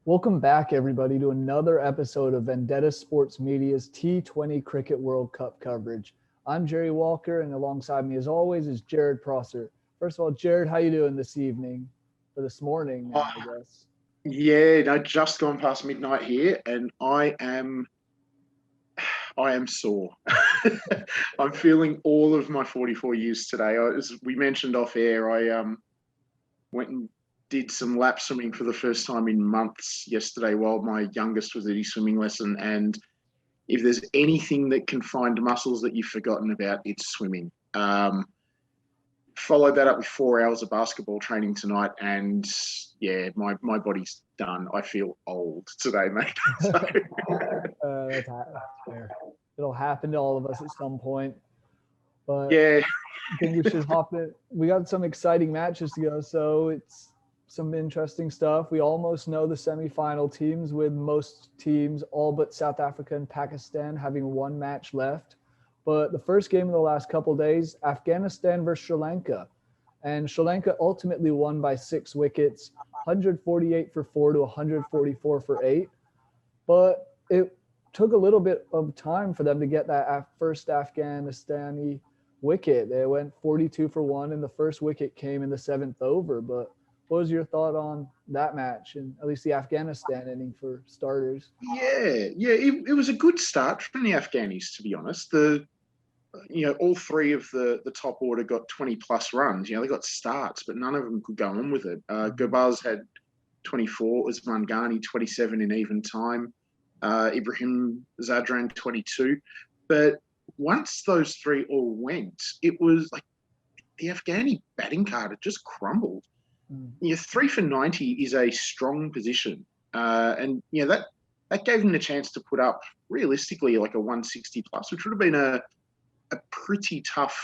Welcome back, everybody, to another episode of Vendetta Sports Media's T20 Cricket World Cup coverage. I'm Jerry Walker, and alongside me, as always, is Jarrod Prosser. First of all, Jarrod, how you doing this evening? Or this morning, now, I guess. Yeah, no, just gone past midnight here, and I am sore. I'm feeling all of my 44 years today. As we mentioned off air, I went and did some lap swimming for the first time in months yesterday while my youngest was at his swimming lesson. And if there's anything that can find muscles that you've forgotten about, it's swimming. Followed that up with 4 hours of basketball training tonight, and yeah, my body's done. I feel old today, mate. That's fair. It'll happen to all of us at some point. But yeah, I think we should hop in. We got some exciting matches to go, so it's some interesting stuff. We almost know the semifinal teams, with most teams, all but South Africa and Pakistan, having one match left. But the first game of the last couple of days, Afghanistan versus Sri Lanka. And Sri Lanka ultimately won by 6 wickets, 148 for 4 to 144 for 8. But it took a little bit of time for them to get that first Afghanistani wicket. They went 42 for 1, and the first wicket came in the 7th over. But what was your thought on that match, and at least the Afghanistan inning for starters? Yeah. It was a good start from the Afghanis, to be honest. All three of the top order got 20 plus runs. They got starts, but none of them could go on with it. Gurbaz had 24, Usman Ghani 27 in even time, Ibrahim Zadran 22. But once those three all went, it was like the Afghani batting card had just crumbled. 3 for 90 is a strong position, and that gave them the chance to put up realistically like a 160 plus, which would have been a pretty tough,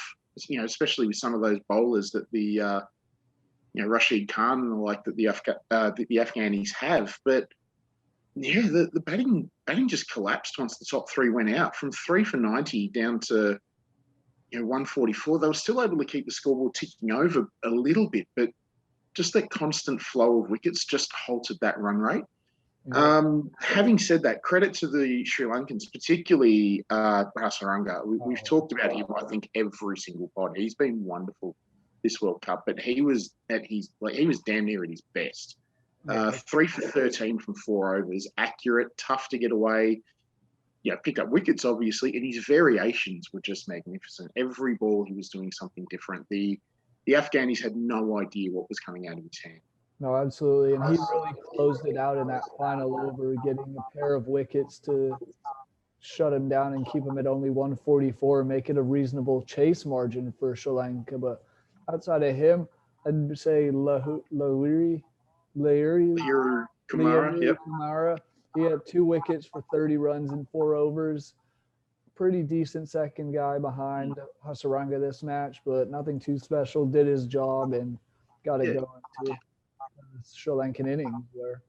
especially with some of those bowlers that the Rashid Khan and the like that the Afghanis have. But yeah, the batting just collapsed once the top three went out. From 3 for 90 down to 144, they were still able to keep the scoreboard ticking over a little bit, but just that constant flow of wickets just halted that run rate. Having said that, credit to the Sri Lankans, particularly Prasaranga. We've talked about him, I think, every single pod. He's been wonderful this World Cup, but he was damn near at his best. 3 for 13 from 4 overs, accurate, tough to get away. Picked up wickets, obviously, and his variations were just magnificent. Every ball he was doing something different. The Afghanis had no idea what was coming out of his hand. No, absolutely. And he really closed it out in that final over, getting a pair of wickets to shut him down and keep him at only 144, make it a reasonable chase margin for Sri Lanka. But outside of him, I'd say Lairi Kumara. He had 2 wickets for 30 runs in 4 overs. Pretty decent second guy behind Hasaranga this match, but nothing too special. Did his job and got it going too. Sri Lankan innings there.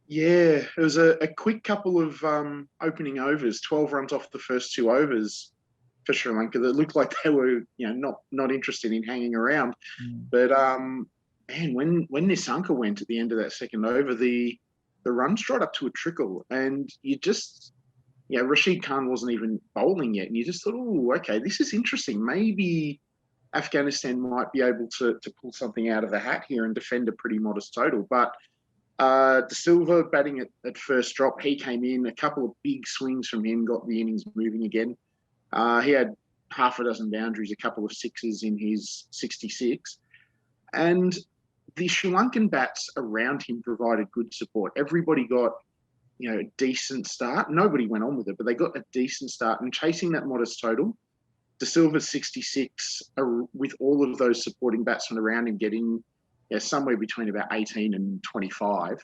Yeah, it was a quick couple of opening overs, 12 runs off the first 2 overs for Sri Lanka that looked like they were, not interested in hanging around. But man, when Nissanka went at the end of that second over, the runs dried up to a trickle, and you just, Rashid Khan wasn't even bowling yet, and you just thought, oh, okay, this is interesting. Maybe Afghanistan might be able to pull something out of the hat here and defend a pretty modest total. But De Silva batting at first drop, he came in, a couple of big swings from him, got the innings moving again. He had half a dozen boundaries, a couple of sixes in his 66. And the Sri Lankan bats around him provided good support. Everybody got, a decent start. Nobody went on with it, but they got a decent start. And chasing that modest total, De Silva's 66, with all of those supporting batsmen around him getting somewhere between about 18 and 25,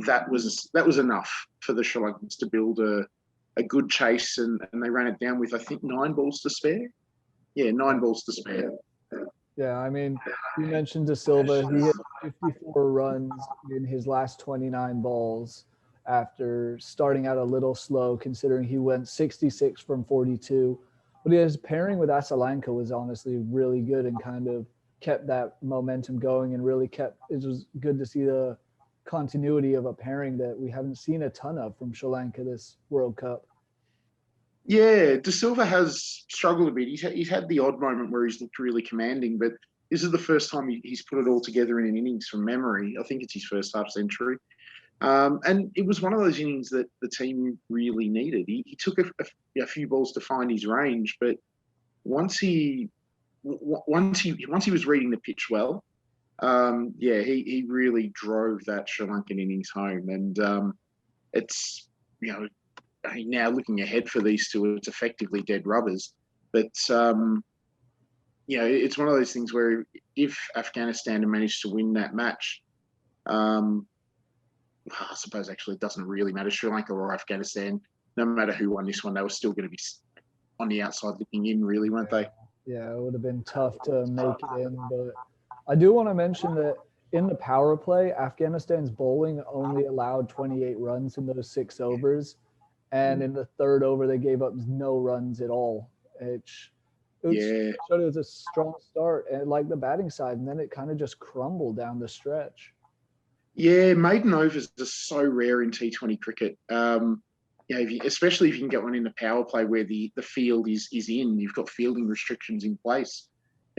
that was enough for the Sri Lankans to build a good chase, and they ran it down with, I think, 9 balls to spare. Yeah, 9 balls to spare. Yeah, I mean, you mentioned De Silva. He hit 54 runs in his last 29 balls after starting out a little slow, considering he went 66 from 42. But his pairing with Asalanka was honestly really good and kind of kept that momentum going, and really it was good to see the continuity of a pairing that we haven't seen a ton of from Sri Lanka this World Cup. Yeah, De Silva has struggled a bit. He's had the odd moment where he's looked really commanding, but this is the first time he's put it all together in an innings from memory. I think it's his first half century. And it was one of those innings that the team really needed. He took a few balls to find his range, but once he was reading the pitch well, he really drove that Sri Lankan innings home. And it's, now looking ahead for these two, it's effectively dead rubbers. But it's one of those things where if Afghanistan had managed to win that match, I suppose actually it doesn't really matter. Sri Lanka or Afghanistan, no matter who won this one, they were still going to be on the outside looking in, really, weren't they? Yeah, it would have been tough to make it in. But I do want to mention that in the power play, Afghanistan's bowling only allowed 28 runs in those 6 overs. And in the 3rd over, they gave up no runs at all. It showed it was a strong start, and like the batting side, and then it kind of just crumbled down the stretch. Yeah, maiden overs are so rare in T20 cricket. Especially if you can get one in the power play where the field is in, you've got fielding restrictions in place.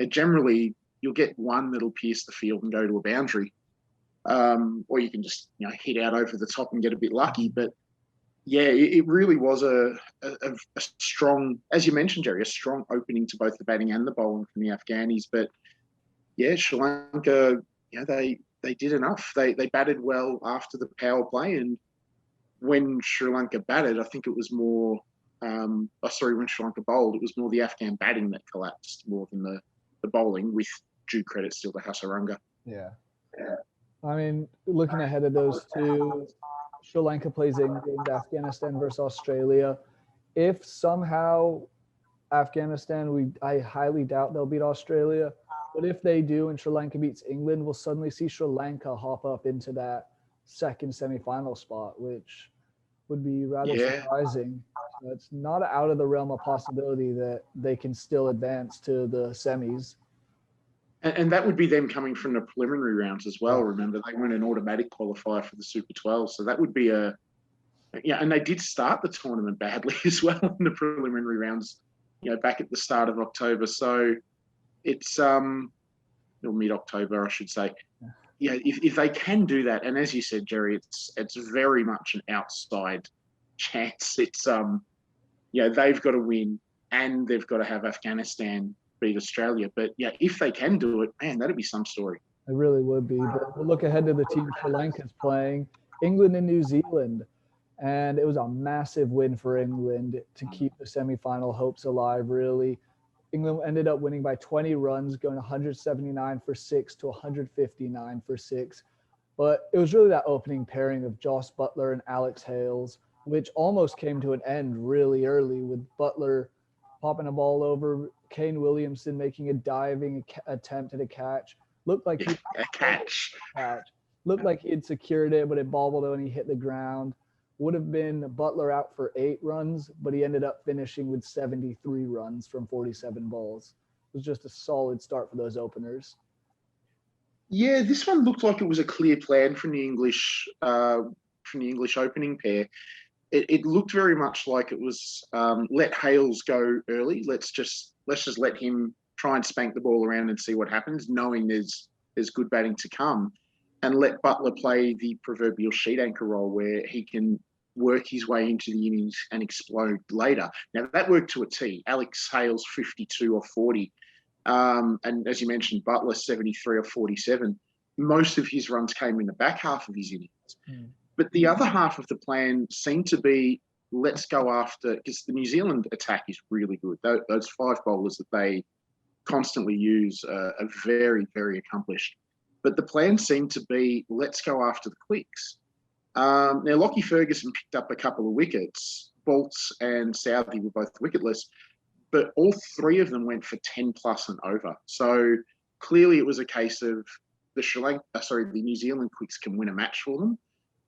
Generally, you'll get one that'll pierce the field and go to a boundary, or you can just hit out over the top and get a bit lucky. But yeah, it really was a strong, as you mentioned, Jerry, a strong opening to both the batting and the bowling from the Afghanis. But yeah, Sri Lanka, they did enough. They batted well after the power play, and when Sri Lanka batted, I think it was more. When Sri Lanka bowled, it was more the Afghan batting that collapsed more than the bowling. With due credit still to Hasaranga. Yeah. I mean, looking ahead of those two, Sri Lanka plays England, Afghanistan versus Australia. If somehow Afghanistan, I highly doubt they'll beat Australia. But if they do and Sri Lanka beats England, we'll suddenly see Sri Lanka hop up into that second semifinal spot, which would be rather surprising. So it's not out of the realm of possibility that they can still advance to the semis. And that would be them coming from the preliminary rounds as well. Remember, they weren't an automatic qualifier for the Super 12. So that would be and they did start the tournament badly as well in the preliminary rounds, back at the start of October. So it's, or mid-October, I should say. Yeah, if they can do that, and as you said, Jerry, it's very much an outside chance. It's, they've got to win and they've got to have Afghanistan beat Australia. But yeah, if they can do it, man, that'd be some story. It really would be. But we'll look ahead to the team Sri Lanka's playing, England and New Zealand. And it was a massive win for England to keep the semifinal hopes alive, really. England ended up winning by 20 runs, going 179 for 6 to 159 for 6. But it was really that opening pairing of Joss Buttler and Alex Hales, which almost came to an end really early, with Buttler popping a ball over, Kane Williamson making a diving attempt at a catch. Looked like Looked like he had secured it, but it bobbled when he hit the ground. Would have been Buttler out for 8 runs, but he ended up finishing with 73 runs from 47 balls. It was just a solid start for those openers. Yeah, this one looked like it was a clear plan from the English opening pair. It looked very much like it was let Hales go early. Let's just let him try and spank the ball around and see what happens, knowing there's good batting to come, and let Buttler play the proverbial sheet anchor role where he can work his way into the innings and explode later. Now that worked to a T. Alex Hales 52 or 40. And as you mentioned, Buttler 73 or 47. Most of his runs came in the back half of his innings. But the other half of the plan seemed to be, let's go after, because the New Zealand attack is really good. Those 5 bowlers that they constantly use are very, very accomplished. But the plan seemed to be, let's go after the quicks. Now, Lockie Ferguson picked up a couple of wickets. Bolts and Southey were both wicketless, but all 3 of them went for 10 plus and over. So clearly it was a case of the New Zealand quicks can win a match for them.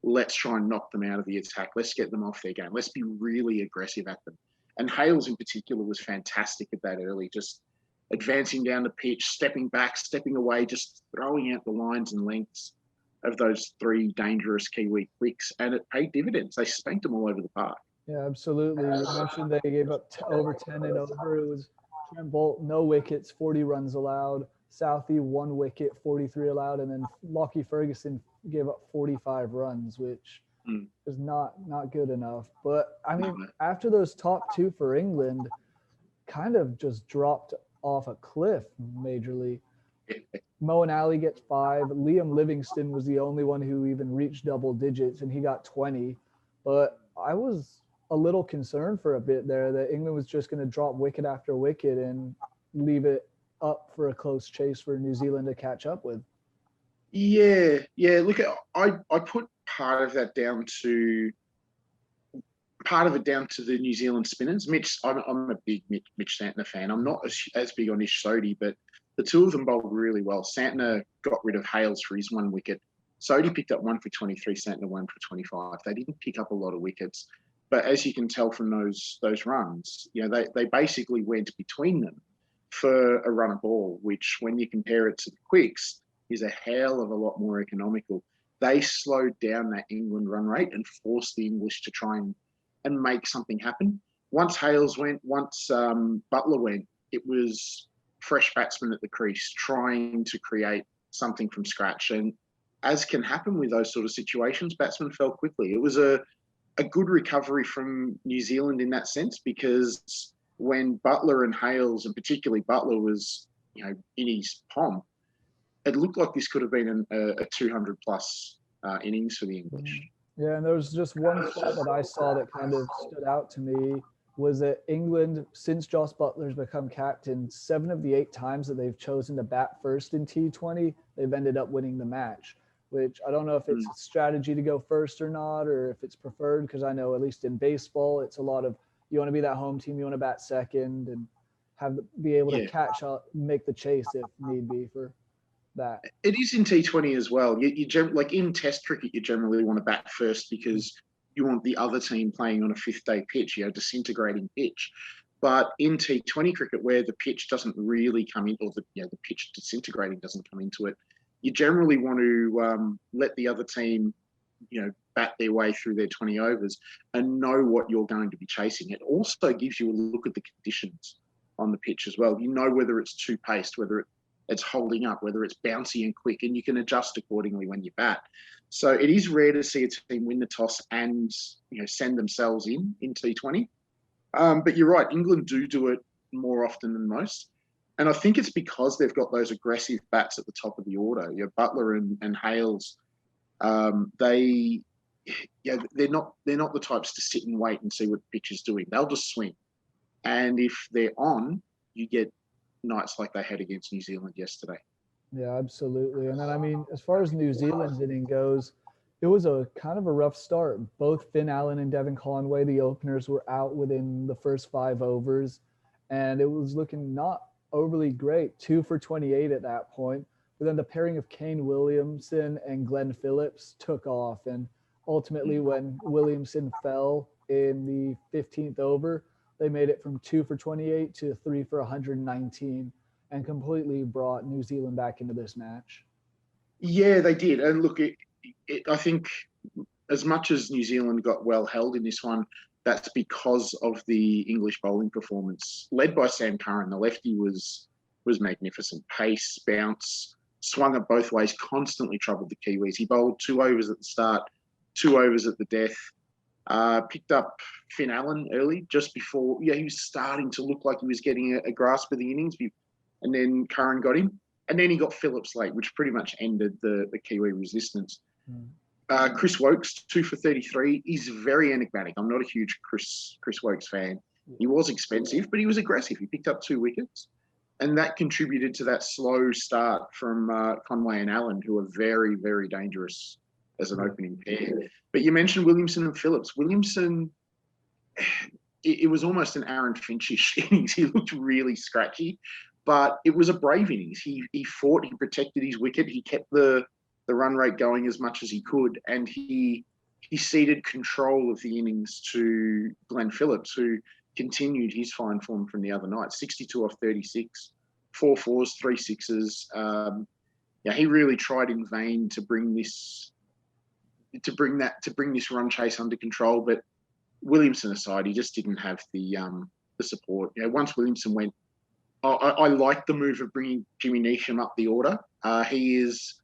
Let's try and knock them out of the attack. Let's get them off their game. Let's be really aggressive at them. And Hales in particular was fantastic at that early, just advancing down the pitch, stepping back, stepping away, just throwing out the lines and lengths. of those three dangerous Kiwi quicks, and it paid dividends. They spanked them all over the park. Yeah, absolutely. You mentioned they gave up over 10 and over. It was Trent Bolt, no wickets, 40 runs allowed. Southey, 1 wicket, 43 allowed. And then Lockie Ferguson gave up 45 runs, which is not good enough. But, I mean, after those top two for England, kind of just dropped off a cliff majorly. Moeen Ali gets 5. Liam Livingston was the only one who even reached double digits, and he got 20. But I was a little concerned for a bit there that England was just going to drop wicket after wicket and leave it up for a close chase for New Zealand to catch up with. Yeah. Look, I put part of it down to the New Zealand spinners. I'm a big Mitch Santner fan. I'm not as big on Ish Sodhi, but the two of them bowled really well. Santner got rid of Hales for his 1 wicket. Sodhi picked up 1 for 23, Santner 1 for 25. They didn't pick up a lot of wickets. But as you can tell from those runs, they basically went between them for a run of ball, which when you compare it to the quicks is a hell of a lot more economical. They slowed down that England run rate and forced the English to try and make something happen. Once Hales went, once Butler went, it was fresh batsmen at the crease trying to create something from scratch. And as can happen with those sort of situations, batsmen fell quickly. It was a good recovery from New Zealand in that sense, because when Butler and Hales, and particularly Butler, was in his pomp, it looked like this could have been a 200-plus innings for the English. Yeah, and there was just one stat that I saw that kind of stood out to me was that England, since Joss Butler's become captain, 7 of the 8 times that they've chosen to bat first in T20, they've ended up winning the match. Which I don't know if it's a strategy to go first or not, or if it's preferred, because I know at least in baseball, it's a lot of you want to be that home team, you want to bat second and be able to catch up, make the chase if need be for that. It is in T20 as well. Like in Test cricket, you generally want to bat first because you want the other team playing on a 5th-day pitch, disintegrating pitch. But in T20 cricket, where the pitch doesn't really come in, or the pitch disintegrating doesn't come into it, you generally want to let the other team, bat their way through their 20 overs and know what you're going to be chasing. It also gives you a look at the conditions on the pitch as well. You know whether it's too paced, whether it's holding up, whether it's bouncy and quick, and you can adjust accordingly when you bat. So it is rare to see a team win the toss and send themselves in T20. But you're right, England do it more often than most. And I think it's because they've got those aggressive bats at the top of the order. Butler and Hales, they're not the types to sit and wait and see what the pitch is doing. They'll just swing. And if they're on, you get nights like they had against New Zealand yesterday. Yeah, absolutely. And then, I mean, as far as New Zealand's inning goes, it was a kind of a rough start. Both Finn Allen and Devon Conway, the openers, were out within the first 5 overs. And it was looking not overly great, 2 for 28 at that point. But then the pairing of Kane Williamson and Glenn Phillips took off. And ultimately, when Williamson fell in the 15th over, they made it from 2 for 28 to 3 for 119 and completely brought New Zealand back into this match. Yeah, they did. And look, I think as much as New Zealand got well held in this one, that's because of the English bowling performance. Led by Sam Curran, the lefty was magnificent. Pace, bounce, swung it both ways, constantly troubled the Kiwis. He bowled 2 overs at the start, 2 overs at the death. Picked up Finn Allen early, just before, he was starting to look like he was getting a grasp of the innings. And then Curran got him. And then he got Phillips late, which pretty much ended the Kiwi resistance. Chris Wokes, 2 for 33. He's very enigmatic. I'm not a huge Chris Wokes fan. He was expensive, but he was aggressive. He picked up 2 wickets. And that contributed to that slow start from Conway and Allen, who are very, very dangerous as an opening pair. But you mentioned Williamson and Phillips. Williamson, it was almost an Aaron Finch-ish innings. He looked really scratchy, but it was a brave innings. He fought, he protected his wicket, he kept the run rate going as much as he could, and he ceded control of the innings to Glenn Phillips, who continued his fine form from the other night. 62 off 36, 4 fours, 3 sixes. he really tried in vain to bring this run chase under control. But Williamson aside, he just didn't have the support. Once Williamson went, I like the move of bringing Jimmy Neesham up the order. He's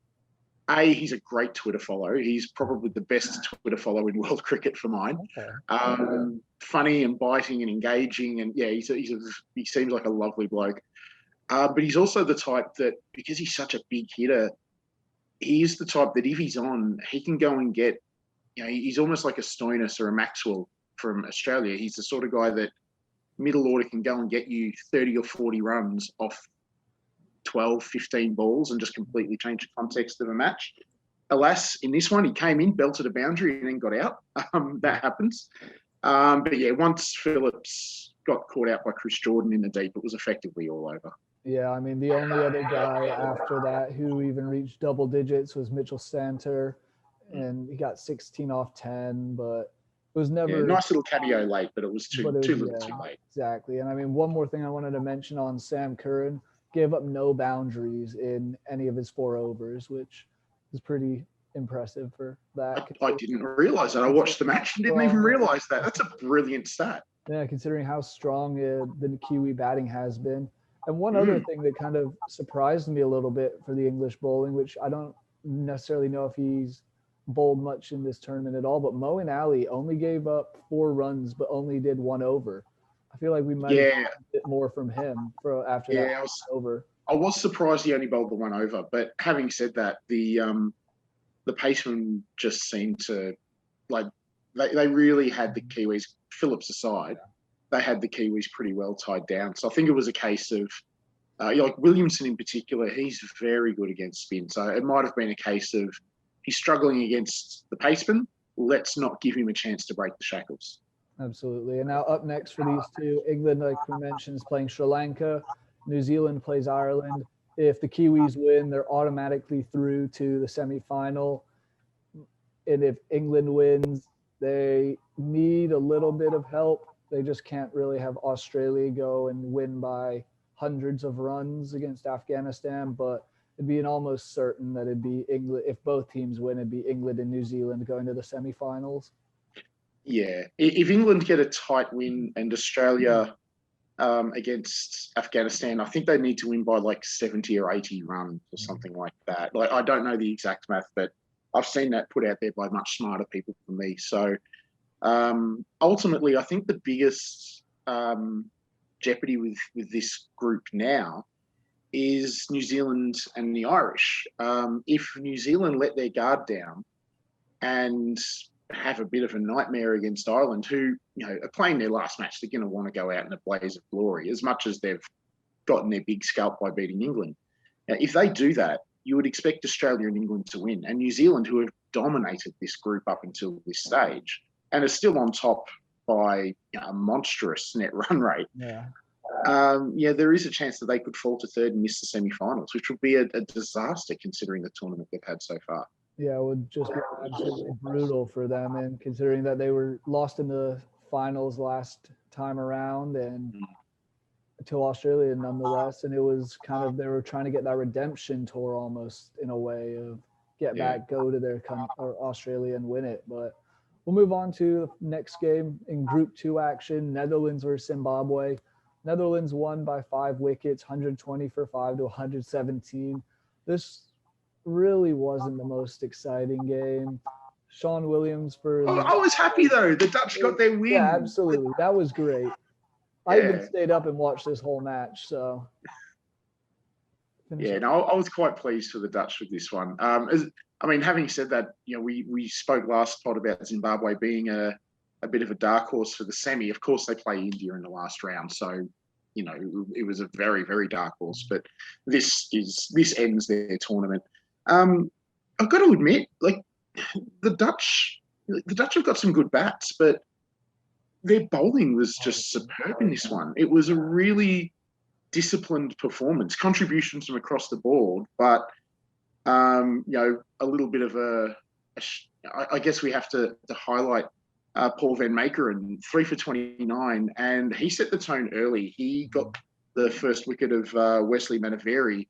a great Twitter follow. He's probably the best Twitter follow in world cricket for mine. Okay. Funny and biting and engaging, and he seems like a lovely bloke. But he's also the type that, because he's such a big hitter, he is the type that if he's on, he can go and get, he's almost like a Stoinis or a Maxwell from Australia. He's the sort of guy that middle order can go and get you 30 or 40 runs off 12, 15 balls and just completely change the context of a match. Alas, in this one, he came in, belted a boundary, and then got out. That happens. But once Phillips got caught out by Chris Jordan in the deep, it was effectively all over. Yeah, I mean, the only other guy after that who even reached double digits was Mitchell Stanter, and he got 16 off 10, but it was never... nice little cameo late, but it was too little too late. Exactly. And I mean, one more thing I wanted to mention on Sam Curran, gave up no boundaries in any of his 4 overs, which is pretty impressive for that. I didn't realize that. I watched the match and didn't even realize that. That's a brilliant stat. Yeah, considering how strong the Kiwi batting has been. And one other thing that kind of surprised me a little bit for the English bowling, which I don't necessarily know if he's bowled much in this tournament at all, but Moeen Ali only gave up 4 runs, but only did 1 over. I feel like we might have a bit more from him after that over. I was surprised he only bowled the 1 over, but having said that, the pacemen just seemed to, like, they really had the Kiwis, Phillips aside, they had the Kiwis pretty well tied down. So I think it was a case of, like Williamson in particular, he's very good against spin. So it might have been a case of he's struggling against the pacemen. Let's not give him a chance to break the shackles. Absolutely. And now up next for these two, England, like we mentioned, is playing Sri Lanka. New Zealand plays Ireland. If the Kiwis win, they're automatically through to the semifinal. And if England wins, they need a little bit of help. They just can't really have Australia go and win by hundreds of runs against Afghanistan, but it'd be an almost certain that it'd be England. If both teams win, it'd be England and New Zealand going to the semifinals. Yeah. If England get a tight win and Australia against Afghanistan, I think they need to win by like 70 or 80 runs or something like that. Like, I don't know the exact math, but I've seen that put out there by much smarter people than me. So ultimately, I think the biggest jeopardy with this group now is New Zealand and the Irish. If New Zealand let their guard down and have a bit of a nightmare against Ireland, who are playing their last match, they're going to want to go out in a blaze of glory, as much as they've gotten their big scalp by beating England. Now, if they do that, you would expect Australia and England to win. And New Zealand, who have dominated this group up until this stage, and are still on top by a monstrous net run rate. There is a chance that they could fall to third and miss the semi-finals, which would be a disaster considering the tournament they've had so far. Yeah, it would just be absolutely brutal for them, and considering that they were lost in the finals last time around and to Australia nonetheless, and it was kind of, they were trying to get that redemption tour almost in a way of get back, go to their Australia and win it. But we'll move on to the next game in Group 2 action, Netherlands versus Zimbabwe. Netherlands won by 5 wickets, 120 for 5 to 117. This really wasn't the most exciting game. Sean Williams I was happy though. The Dutch got their win. Yeah, absolutely. That was great. I even stayed up and watched this whole match. So I was quite pleased for the Dutch with this one. Having said that, we spoke last pod about Zimbabwe being a bit of a dark horse for the semi. Of course, they play India in the last round, so it was a very, very dark horse. But this ends their tournament. I've got to admit, like, the Dutch have got some good bats, but their bowling was just superb in this one. It was a really disciplined performance, contributions from across the board, but a little bit of I guess we have to highlight Paul van Meekeren, 3 for 29, and he set the tone early. He got the first wicket of Wesley Manaveri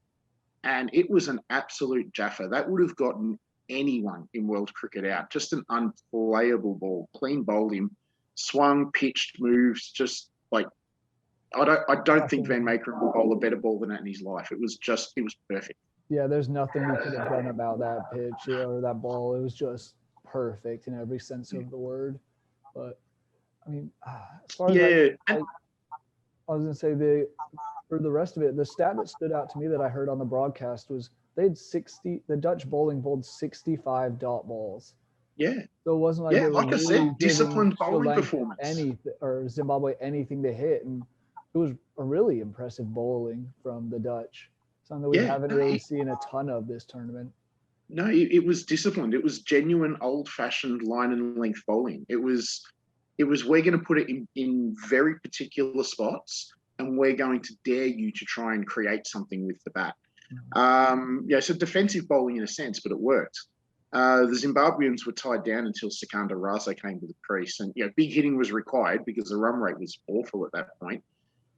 and it was an absolute jaffer. That would have gotten anyone in world cricket out. Just an unplayable ball. Clean bowled him, swung, pitched, moves, just like I don't think Van Meekeren will bowl a better ball than that in his life. It was perfect. Yeah, there's nothing he could have done about that pitch or that ball. It was just perfect in every sense of the word. But I mean, as far as I was gonna say for the rest of it, the stat that stood out to me that I heard on the broadcast was the Dutch bowling bowled 65 dot balls. Yeah. So it wasn't like I really said, disciplined bowling performance. Or Zimbabwe anything to hit, and it was a really impressive bowling from the Dutch. Something that we haven't really seen a ton of this tournament. No, it was disciplined. It was genuine old-fashioned line and length bowling. It was we're going to put it in very particular spots, and we're going to dare you to try and create something with the bat. So defensive bowling in a sense, but it worked. The Zimbabweans were tied down until Sikandar Raza came to the crease, and big hitting was required because the run rate was awful at that point.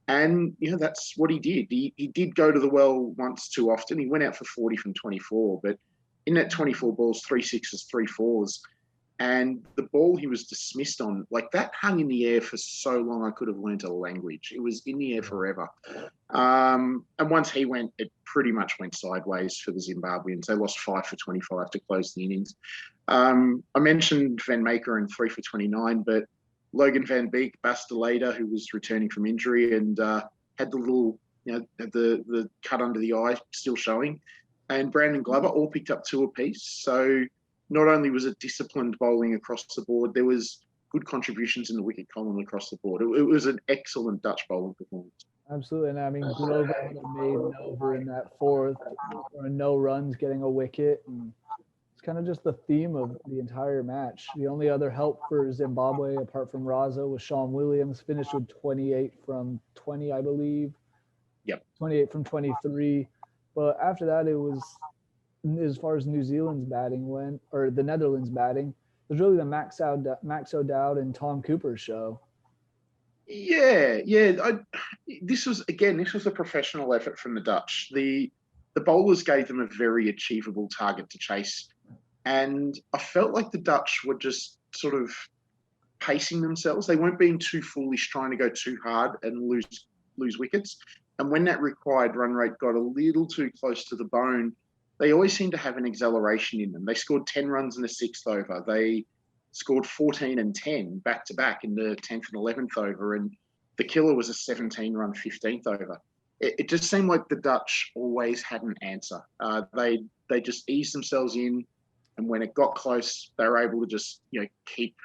And that's what he did. He did go to the well once too often. He went out for 40 from 24, but in that 24 balls, 3 6s, 3 4s, and the ball he was dismissed on, like that hung in the air for so long I could have learnt a language. It was in the air forever. And once he went, it pretty much went sideways for the Zimbabweans. They lost 5 for 25 to close the innings. I mentioned Van Meekeren 3 for 29, but Logan van Beek, Bastelader, who was returning from injury and had the little, the cut under the eye still showing, and Brandon Glover all picked up 2 apiece. So not only was it disciplined bowling across the board, there was good contributions in the wicket column across the board. It was an excellent Dutch bowling performance. Absolutely. And I mean, Glover made an over in that fourth, or no runs, getting a wicket. And it's kind of just the theme of the entire match. The only other help for Zimbabwe, apart from Raza, was Sean Williams, finished with 28 from 20, I believe. Yep. 28 from 23. But after that, it was, as far as New Zealand's batting went, or the Netherlands batting, it was really the Max O'Dowd and Tom Cooper show. Yeah. This was a professional effort from the Dutch. The bowlers gave them a very achievable target to chase. And I felt like the Dutch were just sort of pacing themselves. They weren't being too foolish, trying to go too hard and lose wickets. And when that required run rate got a little too close to the bone, they always seemed to have an acceleration in them. They scored 10 runs in the 6th over. They scored 14 and 10 back-to-back in the 10th and 11th over. And the killer was a 17-run 15th over. It just seemed like the Dutch always had an answer. They just eased themselves in. And when it got close, they were able to just, keep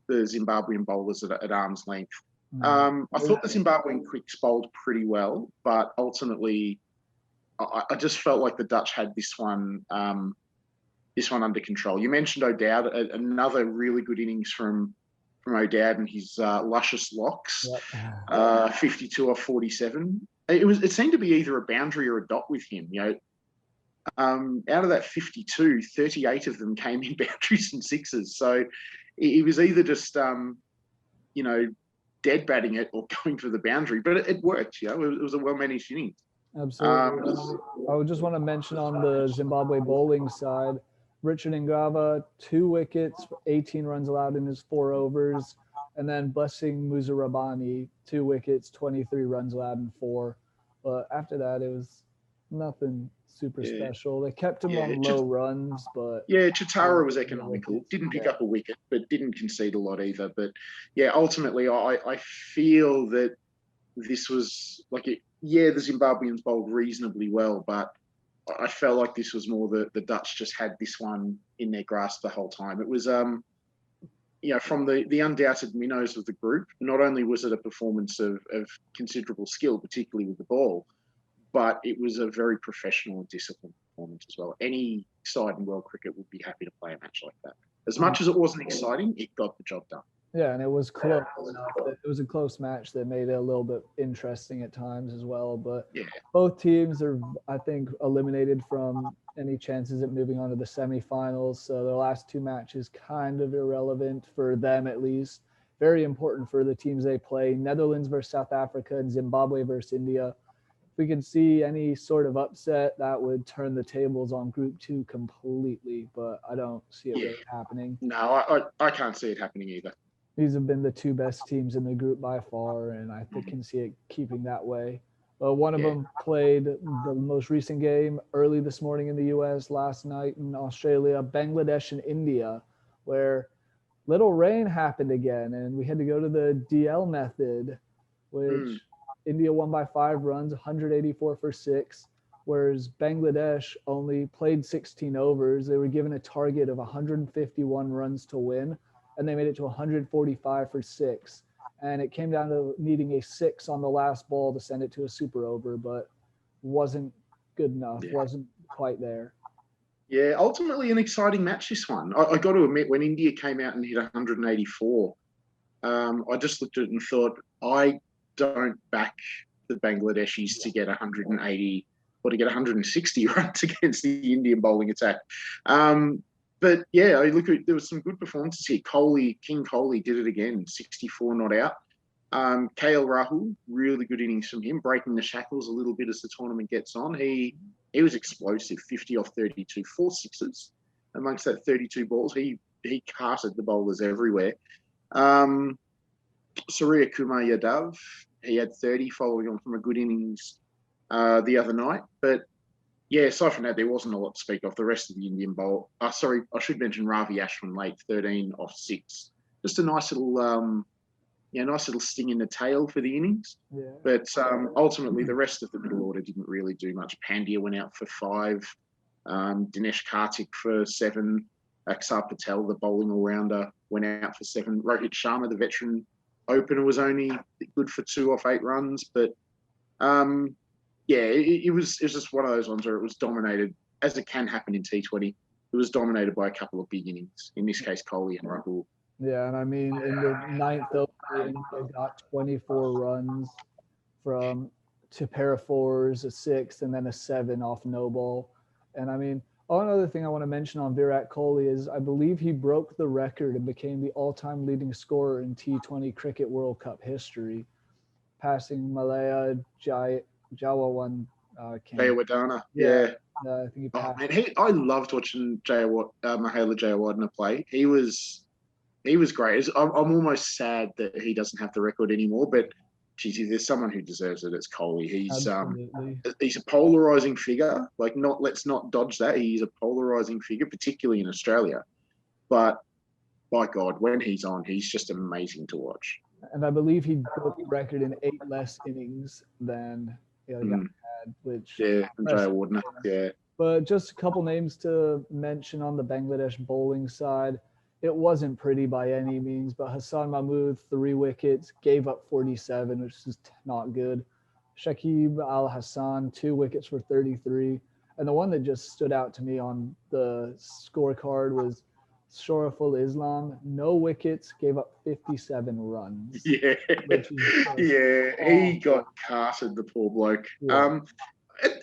the Zimbabwean bowlers at arm's length. I thought the Zimbabwean quicks bowled pretty well, but ultimately, I just felt like the Dutch had this one under control. You mentioned O'Dowd, another really good innings from O'Dowd and his luscious locks, 52 off 47. It seemed to be either a boundary or a dot with him. Out of that 52, 38 of them came in boundaries and sixes. So he was either just, dead batting it or going for the boundary. But it worked. It was a well-managed inning. Absolutely. I would just want to mention on the Zimbabwe bowling side, Richard Ngava, 2 wickets, 18 runs allowed in his 4 overs. And then Blessing Muzarabani, 2 wickets, 23 runs allowed in 4. But after that, it was nothing super special. They kept him on low runs, but Chitara was economical. Didn't pick up a wicket, but didn't concede a lot either. But ultimately, I feel that this was like the Zimbabweans bowled reasonably well, but I felt like this was more the Dutch just had this one in their grasp the whole time. It was from the undoubted minnows of the group. Not only was it a performance of considerable skill, particularly with the ball, but it was a very professional and disciplined performance as well. Any side in world cricket would be happy to play a match like that. As much as it wasn't exciting, it got the job done. Yeah, and it was close enough. It was a close match that made it a little bit interesting at times as well. But both teams are, I think, eliminated from any chances at moving on to the semifinals. So the last 2 matches kind of irrelevant for them, at least. Very important for the teams they play. Netherlands versus South Africa and Zimbabwe versus India. we could see any sort of upset, that would turn the tables on Group 2 completely, but I don't see it Yeah. really happening. No, I can't see it happening either. These have been the two best teams in the group by far, and I can see it keeping that way. One of them played the most recent game early this morning in the U.S., last night in Australia, Bangladesh and India, where little rain happened again, and we had to go to the DL method, which India won by 5 runs, 184 for 6, whereas Bangladesh only played 16 overs. They were given a target of 151 runs to win, and they made it to 145 for 6. And it came down to needing a 6 on the last ball to send it to a super over, but wasn't good enough, wasn't quite there. Yeah, ultimately an exciting match, this one. I got to admit, when India came out and hit 184, I just looked at it and thought, I don't back the Bangladeshis to get 180 or to get 160 runs against the Indian bowling attack. But yeah, I look at, there was some good performances here. King Kohli did it again, 64 not out. KL Rahul, really good innings from him, breaking the shackles a little bit as the tournament gets on. He was explosive, 50 off 32, 4 sixes amongst that 32 balls. He carted the bowlers everywhere. Surya Kumar Yadav, he had 30 following on from a good innings the other night. But yeah, aside from that, there wasn't a lot to speak of. The rest of the Indian bowl. Sorry, I should mention Ravi Ashwin late, 13 off 6. Just a nice little, nice little sting in the tail for the innings. Yeah. But ultimately, the rest of the middle order didn't really do much. Pandya went out for 5. Dinesh Karthik for 7. Aksar Patel, the bowling all-rounder, went out for 7. Rohit Sharma, the veteran opener, was only good for 2 off 8 runs. But it was just one of those ones where it was dominated, as it can happen in T20. It was dominated by a couple of big innings. In this case, Kohli and Rahul. Yeah, and I mean, in the 9th over, India got 24 runs from 2 pair of 4s, a 6, and then a 7 off no ball. And I mean, one other thing I want to mention on Virat Kohli is I believe he broke the record and became the all-time leading scorer in T20 Cricket World Cup history, passing Malaya Jayawadana. Jayawadana, yeah. I think he passed. I loved watching Mahela Jayawadana play. He was great. I'm almost sad that he doesn't have the record anymore, but geez, if there's someone who deserves it, it's Kohli. He's a polarizing figure. Let's not dodge that. He's a polarizing figure, particularly in Australia. But by God, when he's on, he's just amazing to watch. And I believe he broke the record in 8 less innings than had, which Jayawadana, yeah. But just a couple names to mention on the Bangladesh bowling side. It wasn't pretty by any means, but Hassan Mahmood, 3 wickets, gave up 47, which is not good. Shakib Al Hassan, 2 wickets for 33. And the one that just stood out to me on the scorecard was Shoraful Islam, no wickets, gave up 57 runs. Yeah, he got carted, the poor bloke. Yeah.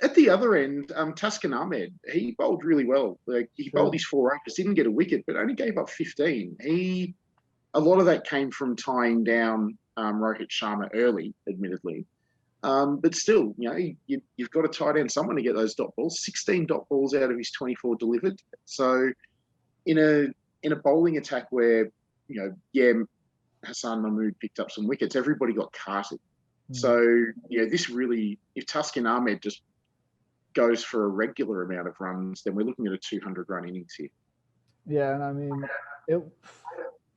At the other end, Tuscan Ahmed, he bowled really well. He bowled his 4 overs, didn't get a wicket, but only gave up 15. A lot of that came from tying down Rohit Sharma early, admittedly. But still, you've got to tie down someone to get those dot balls. 16 dot balls out of his 24 delivered. So in a bowling attack where, Hassan Mahmood picked up some wickets, everybody got carted. So, this really, if Tuscan Ahmed just goes for a regular amount of runs, then we're looking at a 200-run innings here. Yeah, and I mean,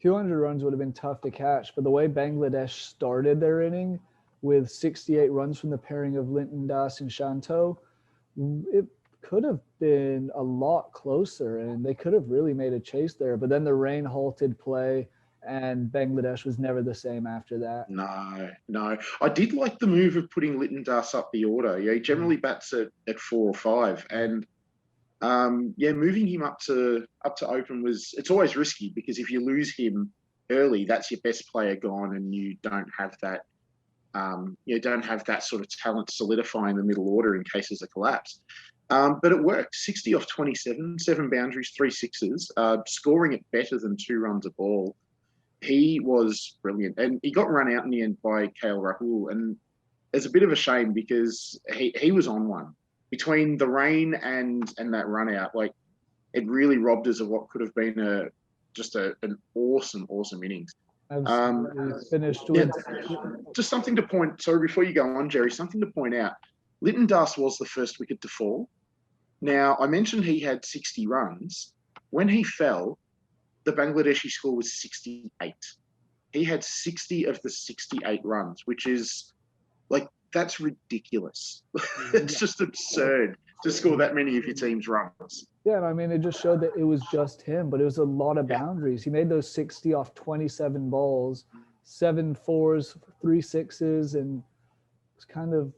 200 runs would have been tough to catch, but the way Bangladesh started their inning with 68 runs from the pairing of Linton Das and Shanto, it could have been a lot closer, and they could have really made a chase there. But then the rain halted play, and Bangladesh was never the same after that. No. I did like the move of putting Linton Das up the order. Yeah, he generally bats at 4 or 5, and moving him up to open it's always risky, because if you lose him early, that's your best player gone, and you don't have that. You don't have that sort of talent solidifying the middle order in case there's a collapse. But it worked. 60 off 27, 7 boundaries, 3 sixes, scoring it better than 2 runs a ball. He was brilliant. And he got run out in the end by KL Rahul. And it's a bit of a shame because he was on one between the rain and that run out. Like, it really robbed us of what could have been an awesome innings. Absolutely. Finished with just something to point. Sorry, before you go on, Jerry, something to point out. Lytton Das was the first wicket to fall. Now, I mentioned he had 60 runs. When he fell, the Bangladeshi score was 68. He had 60 of the 68 runs, which is like, that's ridiculous. It's just absurd to score that many of your team's runs. Yeah, and I mean, it just showed that it was just him, but it was a lot of boundaries. He made those 60 off 27 balls, 7 fours, 3 sixes, and was kind of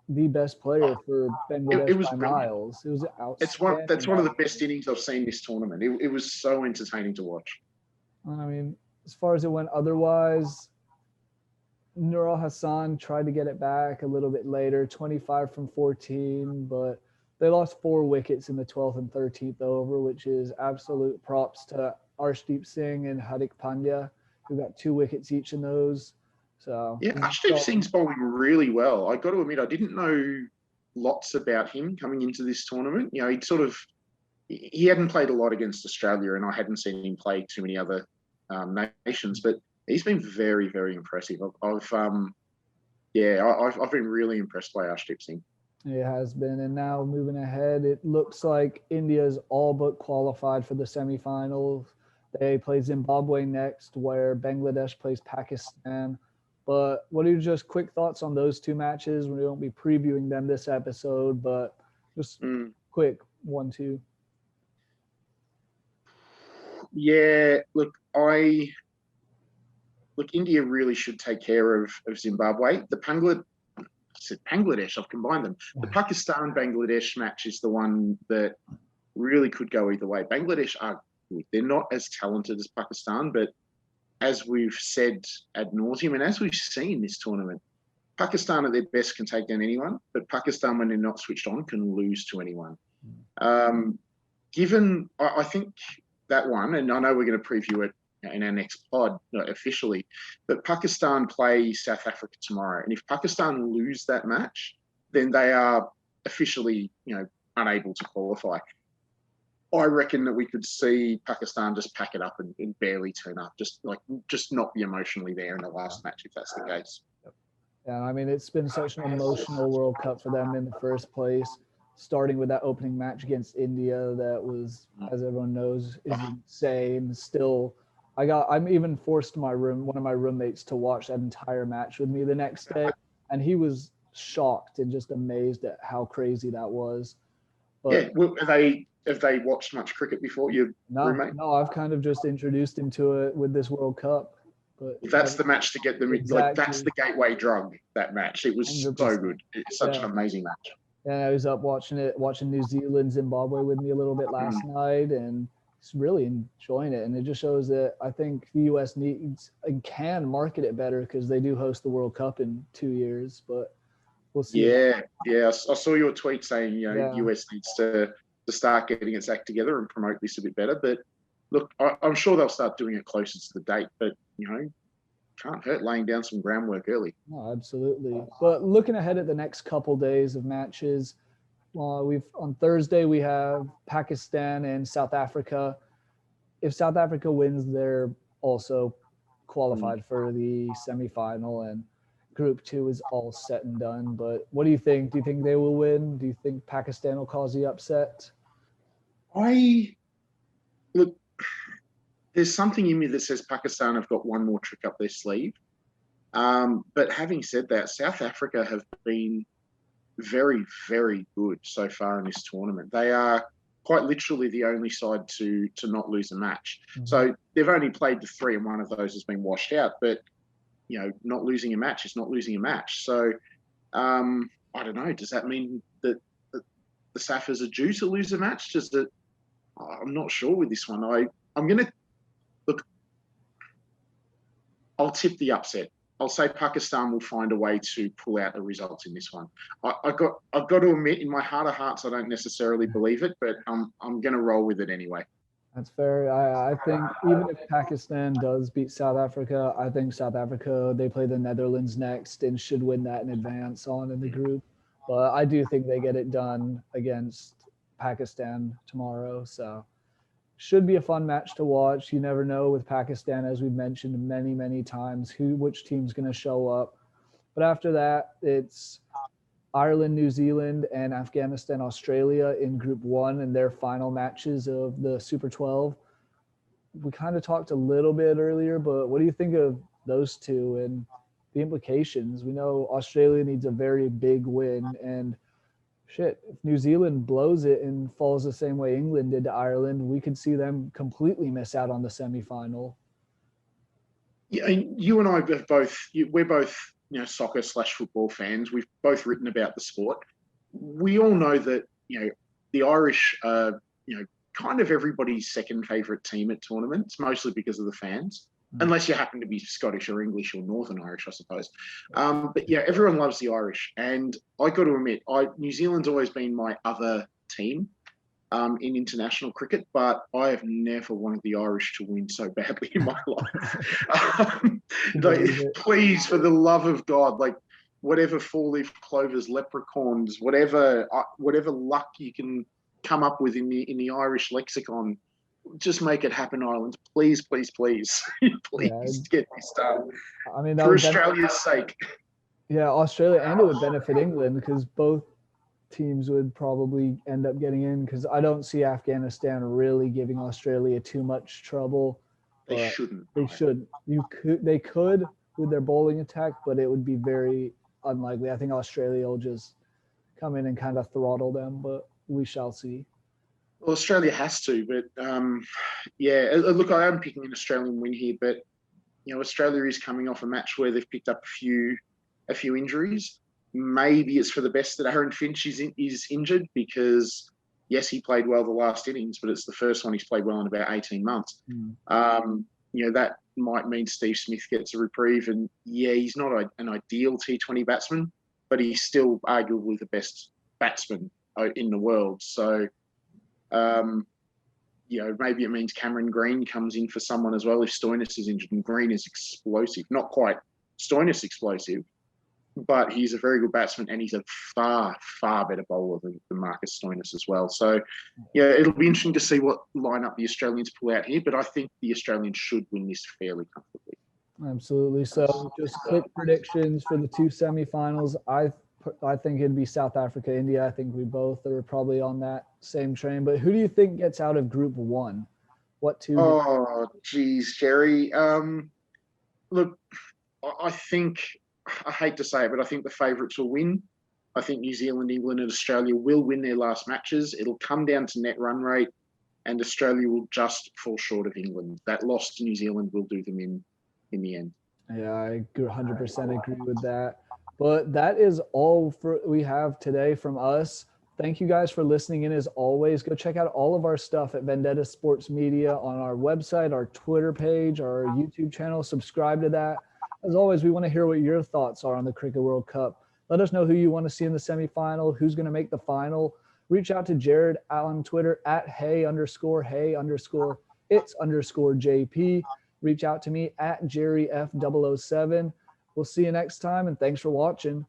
the best player for Bangladesh it was by brilliant. miles. It was outstanding. That's one of the best innings I've seen this tournament. It was so entertaining to watch. I mean, as far as it went otherwise, Nurul Hassan tried to get it back a little bit later, 25 from 14, but they lost 4 wickets in the 12th and 13th over, which is absolute props to Arshdeep Singh and Hardik Pandya, who got 2 wickets each in those. So yeah, Arshdeep Singh's bowling really well. I got to admit, I didn't know lots about him coming into this tournament. You know, he hadn't played a lot against Australia, and I hadn't seen him play too many other nations, but he's been very, very impressive. I've been really impressed by Arshdeep Singh. It has been. And now moving ahead, it looks like India's all but qualified for the semifinals. They play Zimbabwe next, where Bangladesh plays Pakistan. But what are your just quick thoughts on those 2 matches? We won't be previewing them this episode, but just quick 1, 2. Yeah, look, India really should take care of Zimbabwe. Bangladesh, I've combined them. The Pakistan-Bangladesh match is the one that really could go either way. Bangladesh are good. They're not as talented as Pakistan, but as we've said ad nauseum, and as we've seen this tournament, Pakistan at their best can take down anyone, but Pakistan, when they're not switched on, can lose to anyone. I think that one, and I know we're going to preview it in our next pod, not officially, but Pakistan play South Africa tomorrow. And if Pakistan lose that match, then they are officially, unable to qualify. I reckon that we could see Pakistan just pack it up and barely turn up, just not be emotionally there in the last match, if that's the case. Yeah, I mean, it's been such an emotional World Cup for them in the first place, starting with that opening match against India that was, as everyone knows, is insane. Still, I'm even forced one of my roommates to watch that entire match with me the next day, and he was shocked and just amazed at how crazy that was. But, have they watched much cricket before, your roommate? No, I've kind of just introduced him to it with this World Cup. But that's the match to get them. Exactly. Like, that's the gateway drug. That match, it was 100%. So good. It's such an amazing match. Yeah, I was up watching New Zealand, Zimbabwe with me a little bit last night, and just really enjoying it. And it just shows that I think the U.S. needs and can market it better because they do host the World Cup in 2 years. But we'll see. Yeah. I saw your tweet saying U.S. needs to start getting its act together and promote this a bit better. But look, I'm sure they'll start doing it closer to the date. But can't hurt laying down some groundwork early. No, absolutely. But looking ahead at the next couple days of matches, on Thursday we have Pakistan and South Africa. If South Africa wins, they're also qualified for the semifinal, and Group 2 is all set and done. But what do you think? Do you think they will win? Do you think Pakistan will cause the upset? Look, there's something in me that says Pakistan have got one more trick up their sleeve. But having said that, South Africa have been very, very good so far in this tournament. They are quite literally the only side to not lose a match. Mm-hmm. So they've only played the 3 and one of those has been washed out. But, not losing a match is not losing a match. So I don't know. Does that mean that the Saffers are due to lose a match? I'm not sure with this one. I'm going to look. I'll tip the upset. I'll say Pakistan will find a way to pull out the results in this one. I've got to admit, in my heart of hearts, I don't necessarily believe it, but I'm going to roll with it anyway. That's fair. I think even if Pakistan does beat South Africa, I think South Africa, they play the Netherlands next and should win that in advance on in the group. But I do think they get it done against Pakistan tomorrow. So should be a fun match to watch. You never know with Pakistan, as we've mentioned many, many times, which team's going to show up. But after that, it's Ireland, New Zealand, and Afghanistan, Australia in Group 1 and their final matches of the Super 12. We kind of talked a little bit earlier, but what do you think of those two and the implications? We know Australia needs a very big win, and shit, if New Zealand blows it and falls the same way England did to Ireland, we could see them completely miss out on the semifinal. Yeah, you and I have both. We're both, soccer/football fans. We've both written about the sport. We all know that the Irish are kind of everybody's second favourite team at tournaments, mostly because of the fans. Unless you happen to be Scottish or English or Northern Irish, I suppose. But yeah, everyone loves the Irish, and I got to admit, New Zealand's always been my other team in international cricket, but I have never wanted the Irish to win so badly in my life. Please, for the love of God, whatever four-leaf clovers, leprechauns, whatever luck you can come up with in the Irish lexicon, just make it happen, Ireland. Please, please, please, please get this done. I mean, for Australia's sake. Yeah, Australia, and it would benefit England because both teams would probably end up getting in, because I don't see Afghanistan really giving Australia too much trouble. They shouldn't. They should. They could with their bowling attack, but it would be very unlikely. I think Australia will just come in and kind of throttle them, but we shall see. Well, Australia has to, but look, I am picking an Australian win here, but Australia is coming off a match where they've picked up a few injuries. Maybe it's for the best that Aaron Finch is injured, because yes, he played well the last innings, but it's the first one he's played well in about 18 months. That might mean Steve Smith gets a reprieve, and he's not an ideal T20 batsman, but he's still arguably the best batsman in the world. So, maybe it means Cameron Green comes in for someone as well if Stoinis is injured, and Green is explosive, not quite Stoinis explosive, but he's a very good batsman, and he's a far, far better bowler than Marcus Stoinis as well. So, it'll be interesting to see what lineup the Australians pull out here, but I think the Australians should win this fairly comfortably. Absolutely. So just quick predictions for the two semifinals. I think it'd be South Africa, India. I think we both are probably on that same train. But who do you think gets out of Group 1? What two? Oh, geez, Jerry. Look, I think, I hate to say it, but I think the favourites will win. I think New Zealand, England, and Australia will win their last matches. It'll come down to net run rate, and Australia will just fall short of England. That loss to New Zealand will do them in the end. Yeah, I 100% agree with that. But that is all we have today from us. Thank you guys for listening in as always. Go check out all of our stuff at Vendetta Sports Media on our website, our Twitter page, our YouTube channel. Subscribe to that. As always, we want to hear what your thoughts are on the Cricket World Cup. Let us know who you want to see in the semifinal, who's going to make the final. Reach out to Jarrod on Twitter at hey_it's_JP. Reach out to me at JerryF007. We'll see you next time, and thanks for watching.